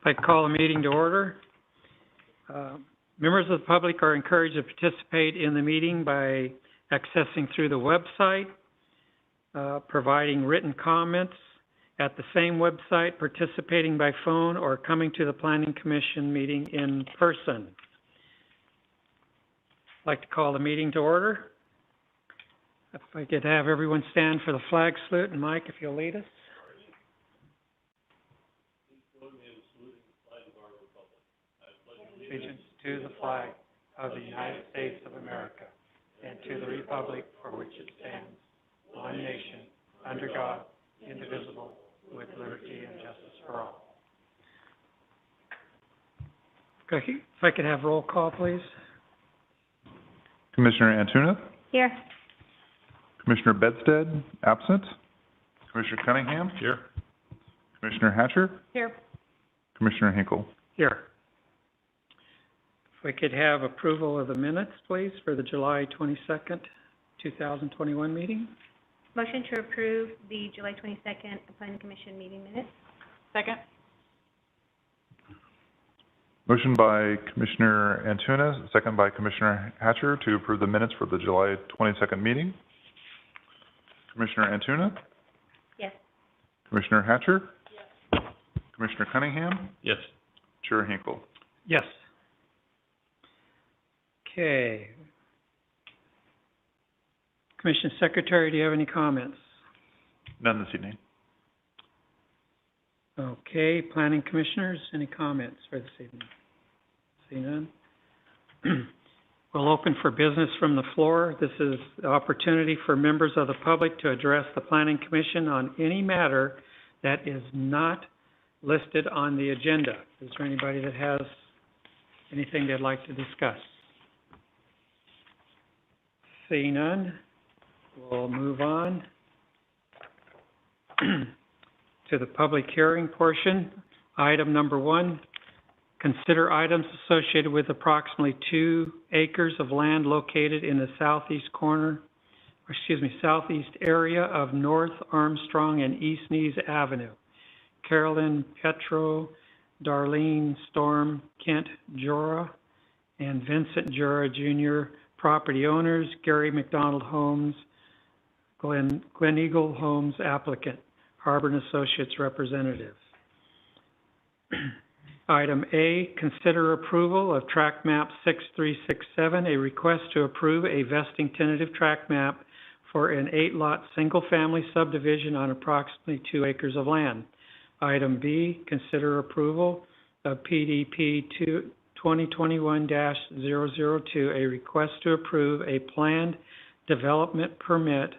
I'd like to call the meeting to order. Members of the public are encouraged to participate in the meeting by accessing through the website, providing written comments at the same website, participating by phone, or coming to the Planning Commission meeting in person. I'd like to call the meeting to order. If I could have everyone stand for the flag salute, and Mike, if you'll lead us. Allegiance to the flag of the United States of America and to the republic for which it stands, one nation, under God, indivisible, with liberty and justice for all. Okay, if I could have roll call, please. Commissioner Antuna? Here. Commissioner Bedstead, absent. Commissioner Cunningham? Here. Commissioner Hatcher? Here. Commissioner Hinkle? Here. If we could have approval of the minutes, please, for the July 22nd, 2021 meeting. Motion to approve the July 22nd Planning Commission meeting minutes. Second. Motion by Commissioner Antuna, second by Commissioner Hatcher to approve the minutes for the July 22nd meeting. Commissioner Antuna? Yes. Commissioner Hatcher? Yes. Commissioner Cunningham? Yes. Chair Hinkle? Yes. Okay. Commission Secretary, do you have any comments? None this evening. Okay. Planning Commissioners, any comments for this evening? See none? We'll open for business from the floor. This is the opportunity for members of the public to address the Planning Commission on any matter that is not listed on the agenda. Is there anybody that has anything they'd like to discuss? Seeing none, we'll move on to the public hearing portion. Item number 1, consider items associated with approximately 2 acres of land located in the southeast area of North Armstrong and East Nees Avenue. Carolyn Petro, Darlene Storm, Kent Jura, and Vincent Jura Jr., property owners, Gary McDonald Homes, Glen Eagle Homes applicant, Harbor & Associates representative. Item A, consider approval of tract map 6367, a request to approve a vesting tentative tract map for an 8-lot single-family subdivision on approximately 2 acres of land. Item B, consider approval of PDP 2021-002, a request to approve a planned development permit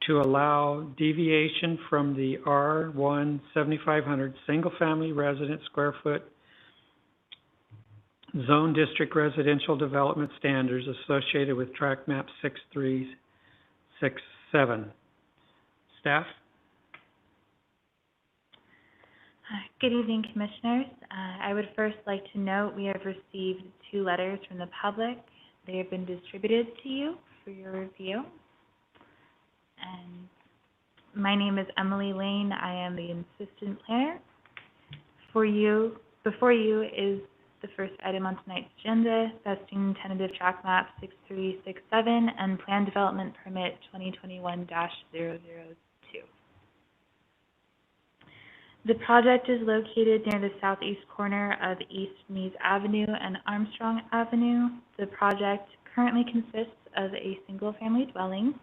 to allow deviation from the R1 7500 single-family resident square foot zone district residential development standards associated with tract map 6367. Staff? Good evening, Commissioners. I would first like to note we have received 2 letters from the public. They have been distributed to you for your review. And my name is Emily Lane. I am the assistant planner. Before you is the first item on tonight's agenda, vesting tentative tract map 6367 and plan development permit 2021-002. The project is located near the southeast corner of East Nees Avenue and Armstrong Avenue. The project currently consists of a single-family dwelling.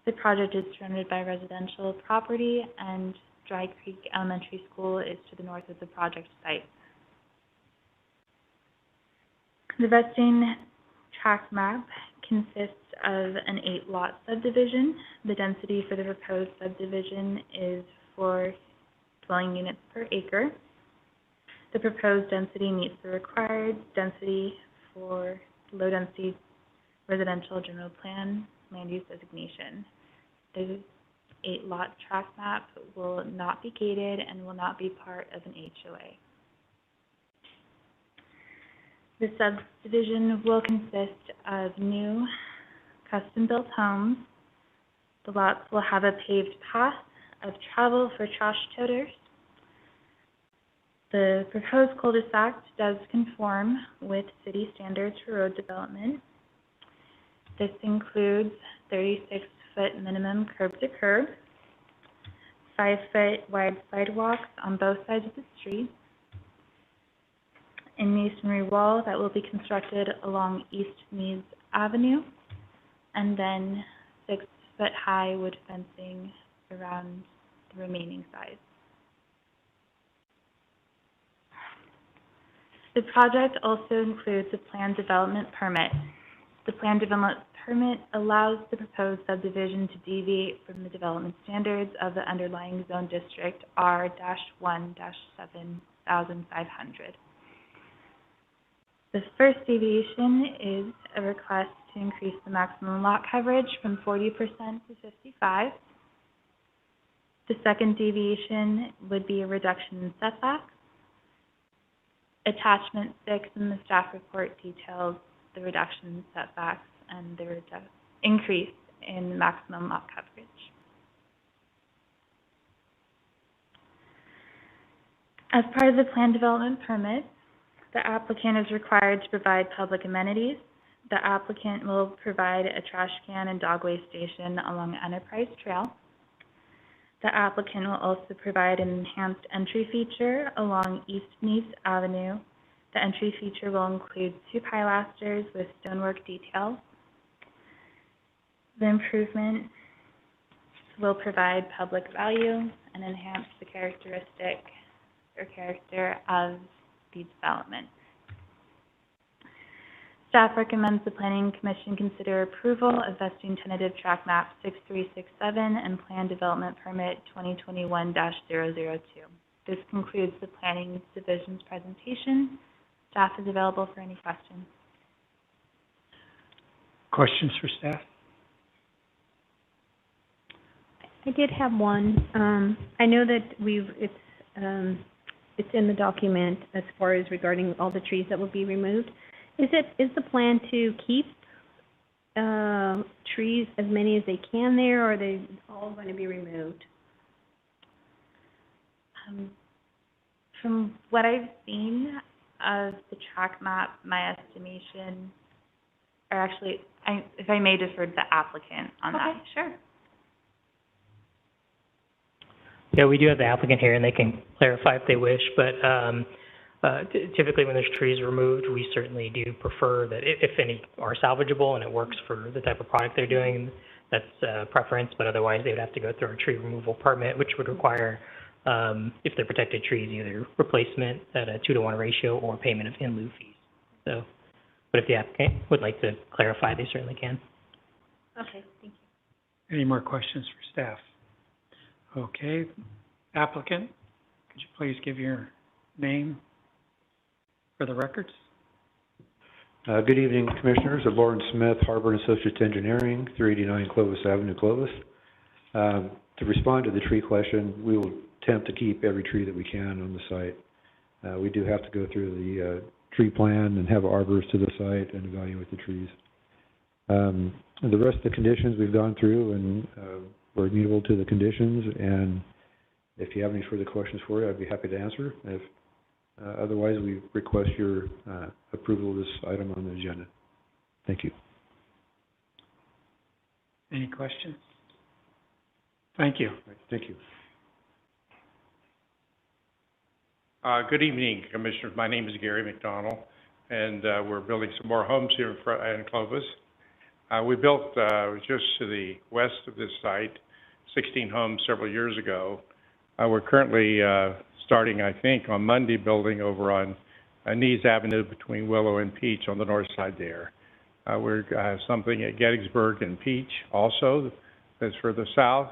The project is surrounded by residential property, and Dry Creek Elementary School is to the north of the project site. The vesting tract map consists of an 8-lot subdivision. The density for the proposed subdivision is 4 dwelling units per acre. The proposed density meets the required density for low-density residential general plan land use designation. The 8-lot tract map will not be gated and will not be part of an HOA. The subdivision will consist of new custom-built homes. The lots will have a paved path of travel for trash toters. The proposed cul-de-sac does conform with city standards for road development. This includes 36-foot minimum curb-to-curb, 5-foot wide sidewalks on both sides of the street, a masonry wall that will be constructed along East Meads Avenue, and then 6-foot high wood fencing around the remaining sides. The project also includes a planned development permit. The planned development permit allows the proposed subdivision to deviate from the development standards of the underlying zone district R-1-7500. The first deviation is a request to increase the maximum lot coverage from 40% to 55%. The second deviation would be a reduction in setbacks. Attachment 6 in the staff report details the reduction in setbacks and the increase in maximum lot coverage. As part of the planned development permit, the applicant is required to provide public amenities. The applicant will provide a trash can and dog waste station along Enterprise Trail. The applicant will also provide an enhanced entry feature along East Meads Avenue. The entry feature will include 2 pilasters with stonework details. The improvement will provide public value and enhance the character of the development. Staff recommends the Planning Commission consider approval of vesting tentative tract map 6367 and Plan Development Permit 2021-002. This concludes the Planning Division's presentation. Staff is available for any questions. Questions for staff? I did have one. I know that it's in the document as far as regarding all the trees that will be removed. Is the plan to keep trees, as many as they can there, or are they all going to be removed? From what I've seen of the tract map, my estimation, or actually, if I may defer to the applicant on that. Okay, sure. Yeah, we do have the applicant here, and they can clarify if they wish, but typically when there's trees removed, we certainly do prefer that if any are salvageable and it works for the type of product they're doing, that's a preference, but otherwise they would have to go through a tree removal permit, which would require, if they're protected trees, either replacement at a 2-to-1 ratio or payment of in lieu fees. So, but if the applicant would like to clarify, they certainly can. Okay, thank you. Any more questions for staff? Okay. Applicant, could you please give your name for the records? Good evening, Commissioners. Lauren Smith, Harbor and Associates Engineering, 389 Clovis Avenue, Clovis. To respond to the tree question, we will attempt to keep every tree that we can on the site. We do have to go through the tree plan and have arborists to the site and evaluate the trees. And the rest of the conditions we've gone through, and we're amenable to the conditions, and if you have any further questions for you, I'd be happy to answer. If otherwise, we request your approval of this item on the agenda. Thank you. Any questions? Thank you. Right, thank you. Good evening, Commissioners. My name is Gary McDonald, and we're building some more homes here in Clovis. We built just to the west of this site 16 homes several years ago. We're currently starting, I think, on Monday, building over on Nees Avenue between Willow and Peach on the north side there. We're something at Gettysburg and Peach also that's further south.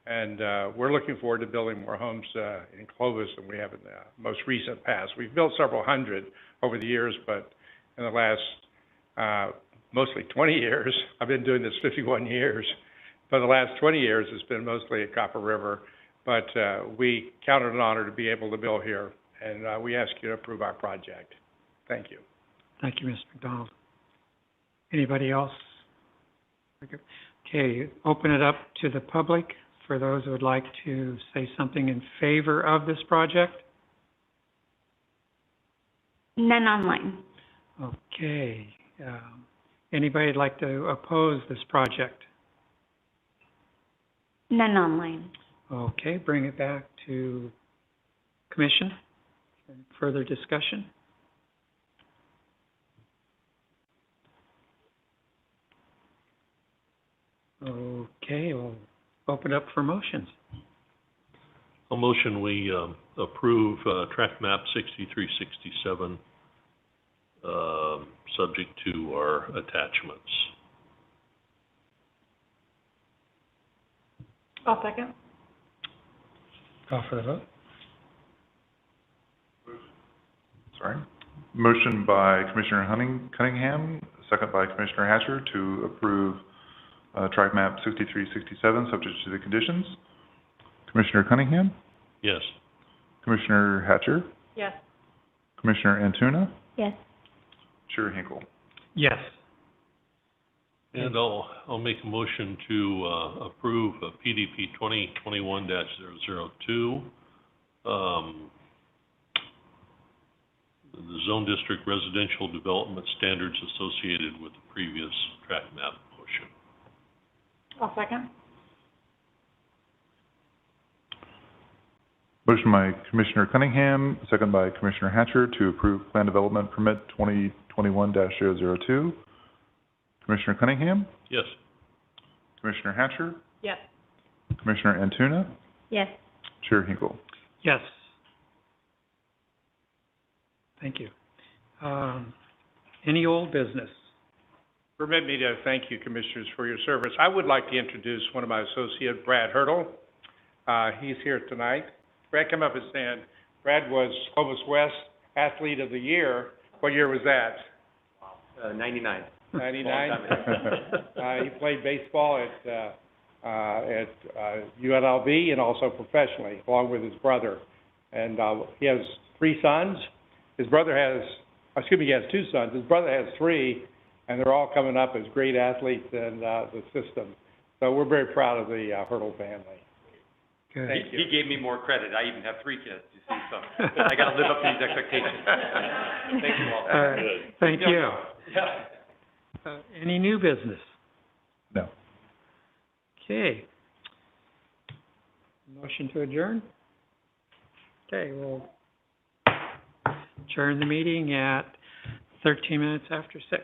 And we're looking forward to building more homes in Clovis than we have in the most recent past. We've built several hundred over the years, but in the last mostly 20 years, I've been doing this 51 years, but the last 20 years it's been mostly at Copper River. But we count it an honor to be able to build here, and we ask you to approve our project. Thank you. Thank you, Mr. McDonald. Anybody else? Okay, open it up to the public for those who would like to say something in favor of this project. None online. Okay. Anybody'd like to oppose this project? None online. Okay, bring it back to commission for further discussion. Okay, we'll open up for motions. A motion we approve track map 6367, subject to our attachments. I'll second. Call for the vote. Sorry. Motion by Commissioner Cunningham, second by Commissioner Hatcher to approve track map 6367, subject to the conditions. Commissioner Cunningham? Yes. Commissioner Hatcher? Yes. Commissioner Antuna? Yes. Chair Hinkle? Yes. And I'll make a motion to approve PDP 2021-002, the Zone District Residential Development Standards associated with the previous track map motion. I'll second. Motion by Commissioner Cunningham, second by Commissioner Hatcher to approve Plan Development Permit 2021-002. Commissioner Cunningham? Yes. Commissioner Hatcher? Yes. Commissioner Antuna? Yes. Chair Hinkle? Yes. Thank you. Any old business? Permit me to thank you, Commissioners, for your service. I would like to introduce one of my associates, Brad Hurdle. He's here tonight. Brad, come up and stand. Brad was Clovis West Athlete of the Year. What year was that? 99. 99? He played baseball at UNLV and also professionally, along with his brother. And he has 3 sons. He has 2 sons. His brother has 3, and they're all coming up as great athletes in the system. So we're very proud of the Hurdle family. Good. Thank you. He gave me more credit. I even have 3 kids, you see, so I got to live up to these expectations. Thank you all. Thank you. Yeah. Any new business? No. Okay. Motion to adjourn? Okay, we'll adjourn the meeting at 13 minutes after 6.